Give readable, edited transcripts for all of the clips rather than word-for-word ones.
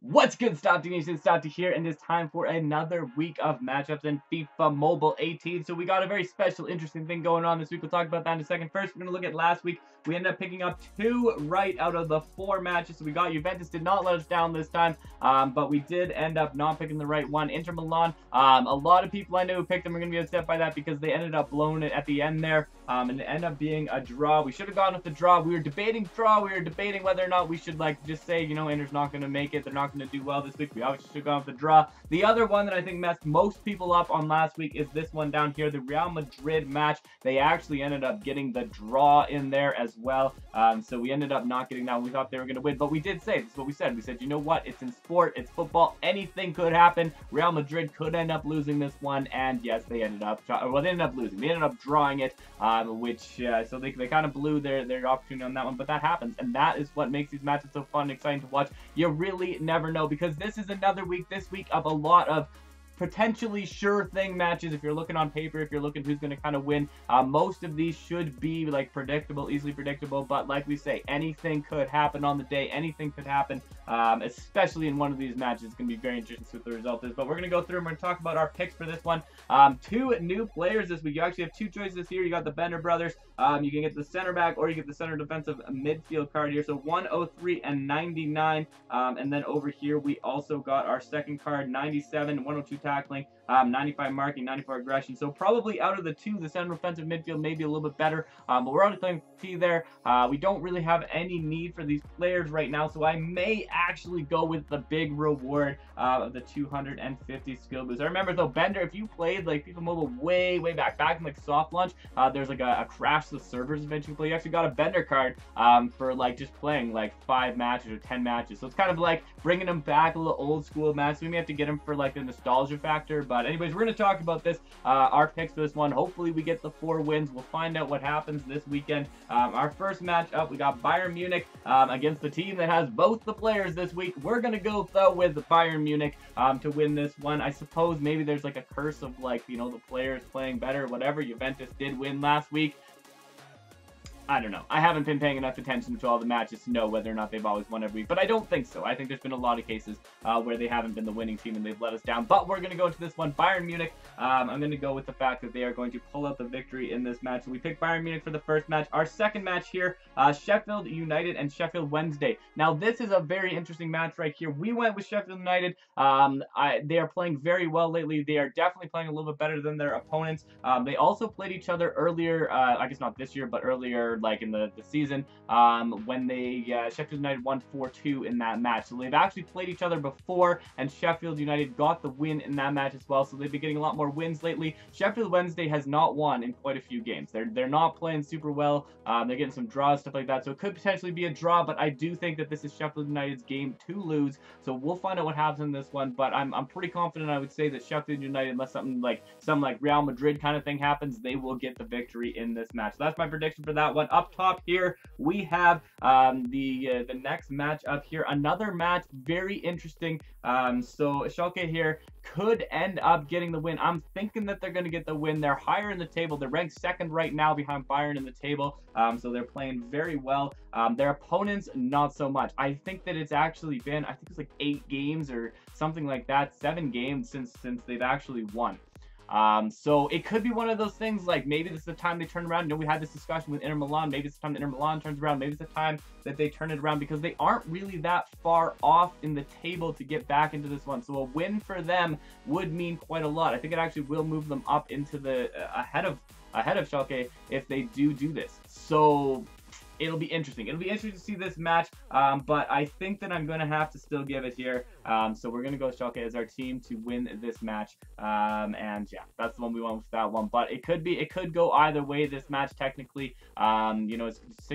What's good, Stopde Nation? Stopde here, and it's time for another week of matchups in FIFA Mobile 18. So we got a very special, interesting thing going on this week. We'll talk about that in a second. First, we're going to look at last week. We ended up picking up 2 right out of the 4 matches. So we got Juventus did not let us down this time, but we did end up not picking the right one. Inter Milan, a lot of people I know who picked them are going to be upset by that because they ended up blowing it at the end there, and it ended up being a draw. We should have gone with the draw. We were debating draw. We were debating whether or not we should just say, you know, Inter's not going to make it. They're not going to do well this week. We obviously should have gone with the draw. The other one that I think messed most people up on last week is this one down here, the Real Madrid match. They actually ended up getting the draw in there as well. So we ended up not getting that one. We thought they were going to win, but we did say, this is what we said. We said, you know what? It's in sport. It's football. Anything could happen. Real Madrid could end up losing this one, and yes, they ended up, well, they ended up losing. They ended up drawing it, so they kind of blew their opportunity on that one, but that happens, and that is what makes these matches so fun and exciting to watch. You really never know, because this is another week, this week, of a lot of potentially sure thing matches. If you're looking on paper, if you're looking who's going to kind of win, most of these should be like predictable, easily predictable, but like we say, anything could happen on the day. Anything could happen, especially in one of these matches. It's going to be very interesting to see what the result is, but we're going to go through and we're going to talk about our picks for this one. 2 new players this week. You actually have 2 choices here. You got the Bender brothers. You can get the center back, or you get the center defensive midfield card here. So 103 and 99, and then over here we also got our second card, 97, 102 tackling, 95 marking, 94 aggression. So probably out of the 2, the center defensive midfield may be a little bit better, but we're already playing T there. We don't really have any need for these players right now, so I may actually go with the big reward of the 250 skill boost. I remember though, Bender, if you played like FIFA Mobile way back in like soft launch, there's like a crash the servers event you play. You actually got a Bender card for like just playing like 5 matches or 10 matches. So it's kind of like bringing them back, a little old school match. We may have to get them for like the nostalgia factor, but anyways, we're going to talk about this, our picks for this one. Hopefully we get the 4 wins. We'll find out what happens this weekend. Our first match up, we got Bayern Munich against the team that has both the players this week. We're going to go though with Bayern Munich to win this one. I suppose maybe there's like a curse of like, you know, the players playing better, whatever. Juventus did win last week. I don't know. I haven't been paying enough attention to all the matches to know whether or not they've always won every week, but I don't think so. I think there's been a lot of cases where they haven't been the winning team and they've let us down, but we're going to go into this one. Bayern Munich, I'm going to go with the fact that they are going to pull out the victory in this match. So we picked Bayern Munich for the first match. Our second match here, Sheffield United and Sheffield Wednesday. Now, this is a very interesting match right here. We went with Sheffield United. They are playing very well lately. They are definitely playing a little bit better than their opponents. They also played each other earlier, I guess not this year, but earlier like in the season, when they Sheffield United won 4-2 in that match. So they've actually played each other before, and Sheffield United got the win in that match as well. So they've been getting a lot more wins lately. Sheffield Wednesday has not won in quite a few games. They're not playing super well. They're getting some draws, stuff like that. So it could potentially be a draw, but I do think that this is Sheffield United's game to lose. So we'll find out what happens in this one. But I'm pretty confident. I would say that Sheffield United, unless something like Real Madrid kind of thing happens, they will get the victory in this match. So that's my prediction for that one. Up top here we have the next match up here, another match very interesting. So Schalke here could end up getting the win. I'm thinking that they're going to get the win. They're higher in the table. They're ranked 2nd right now behind Bayern in the table, so they're playing very well. Their opponents, not so much. I think that it's actually been, I think it's like 8 games or something like that, 7 games since they've actually won. So it could be one of those things, like maybe this is the time they turn around. You know, we had this discussion with Inter Milan. Maybe it's the time that Inter Milan turns around. Maybe it's the time that they turn it around, because they aren't really that far off in the table to get back into this one. So a win for them would mean quite a lot. I think it actually will move them up into the ahead of Schalke if they do this. So it'll be interesting. It'll be interesting to see this match, but I think that I'm going to have to still give it here. So we're going to go with Schalke as our team to win this match. And yeah, that's the one we went with, that one. But it could go either way, this match, technically. You know, it just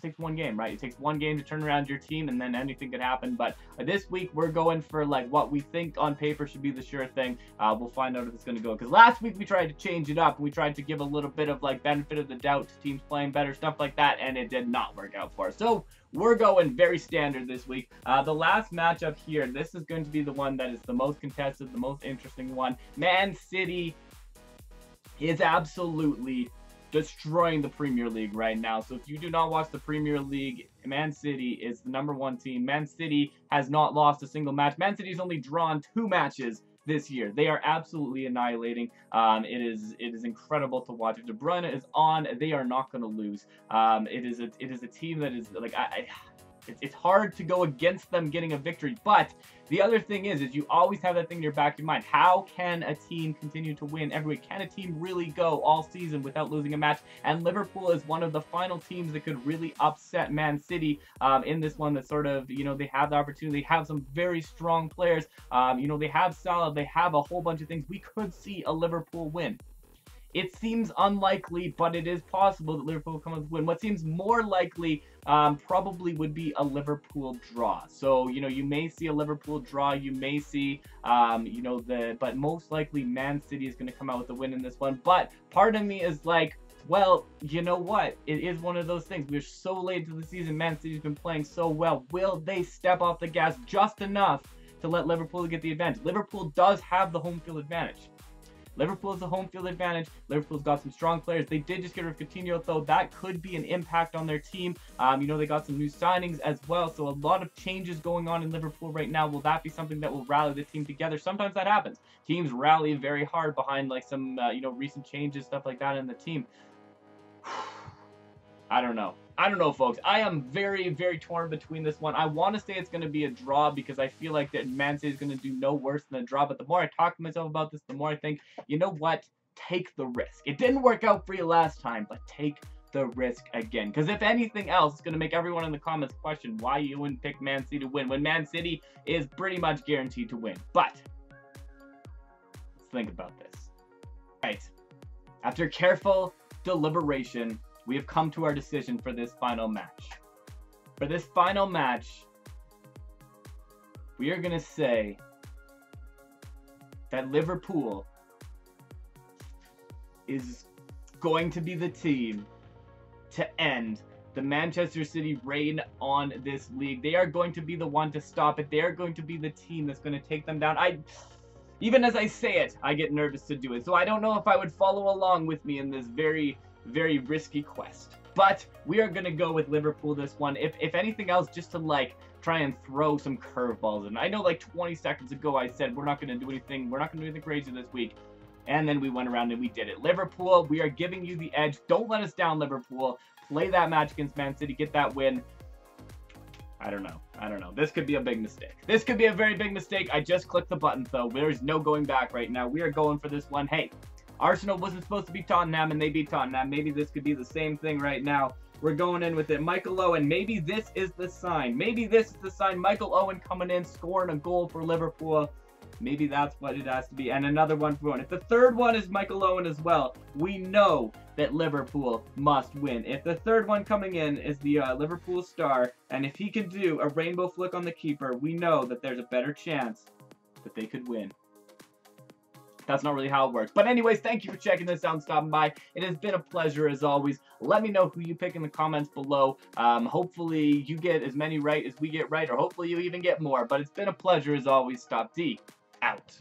takes one game, right? It takes one game to turn around your team, and then anything could happen. But this week, we're going for like what we think on paper should be the sure thing. We'll find out if it's going to go. Because last week, we tried to change it up. We tried to give a little bit of like benefit of the doubt to teams playing better, stuff like that, and it did not work out for us. So we're going very standard this week. The last matchup here, this is going to be the one that is the most contested, the most interesting one. Man City is absolutely destroying the Premier League right now. So if you do not watch the Premier League, Man City is the #1 team. Man City has not lost a single match. Man City's only drawn 2 matches this year. They are absolutely annihilating. It is incredible to watch. If De Bruyne is on, they are not going to lose. It is a team that is like it's hard to go against them getting a victory. But the other thing is you always have that thing in your back of your mind. How can a team continue to win every week? Can a team really go all season without losing a match? And Liverpool is one of the final teams that could really upset Man City in this one. That sort of, you know, they have the opportunity. They have some very strong players. You know, they have Salah. They have a whole bunch of things. We could see a Liverpool win. It seems unlikely, but it is possible that Liverpool will come with a win. What seems more likely probably would be a Liverpool draw. So, you know, you may see a Liverpool draw. You may see, you know, but most likely Man City is going to come out with a win in this one. But part of me is like, well, you know what? It is one of those things. We're so late to the season. Man City's been playing so well. Will they step off the gas just enough to let Liverpool get the advantage? Liverpool does have the home field advantage. Liverpool has a home field advantage. Liverpool's got some strong players. They did just get rid of Coutinho, though. That could be an impact on their team. You know, they got some new signings as well. So a lot of changes going on in Liverpool right now. Will that be something that will rally the team together? Sometimes that happens. Teams rally very hard behind like some, you know, recent changes, stuff like that in the team. I don't know. I don't know, folks. I am very, very torn between this one. I want to say it's going to be a draw because I feel like that Man City is going to do no worse than a draw. But the more I talk to myself about this, the more I think, you know what? Take the risk. It didn't work out for you last time, but take the risk again. Because if anything else, it's going to make everyone in the comments question why you wouldn't pick Man City to win when Man City is pretty much guaranteed to win. But let's think about this. Right. After careful deliberation, we have come to our decision for this final match. For this final match, we are going to say that Liverpool is going to be the team to end the Manchester City reign on this league. They are going to be the one to stop it. They are going to be the team that's going to take them down. Even as I say it, I get nervous to do it. So I don't know if I would follow along with me in this very risky quest. But we are going to go with Liverpool this one. If anything else, just to like try and throw some curveballs in. I know like 20 seconds ago I said we're not going to do anything. We're not going to do anything crazy this week. And then we went around and we did it. Liverpool, we are giving you the edge. Don't let us down, Liverpool. Play that match against Man City. Get that win. I don't know. I don't know. This could be a big mistake. This could be a very big mistake. I just clicked the button, though. There's no going back right now. We are going for this one. Hey, Arsenal wasn't supposed to beat Tottenham, and they beat Tottenham. Maybe this could be the same thing right now. We're going in with it. Michael Owen, maybe this is the sign. Maybe this is the sign. Michael Owen coming in, scoring a goal for Liverpool. Maybe that's what it has to be. And another one for Owen. If the third one is Michael Owen as well, we know that Liverpool must win. If the third one coming in is the Liverpool star, and if he can do a rainbow flick on the keeper, we know that there's a better chance that they could win. That's not really how it works. But anyways, thank you for checking this out and stopping by. It has been a pleasure as always. Let me know who you pick in the comments below. Hopefully you get as many right as we get right, or hopefully you even get more. But it's been a pleasure as always. Stopde out.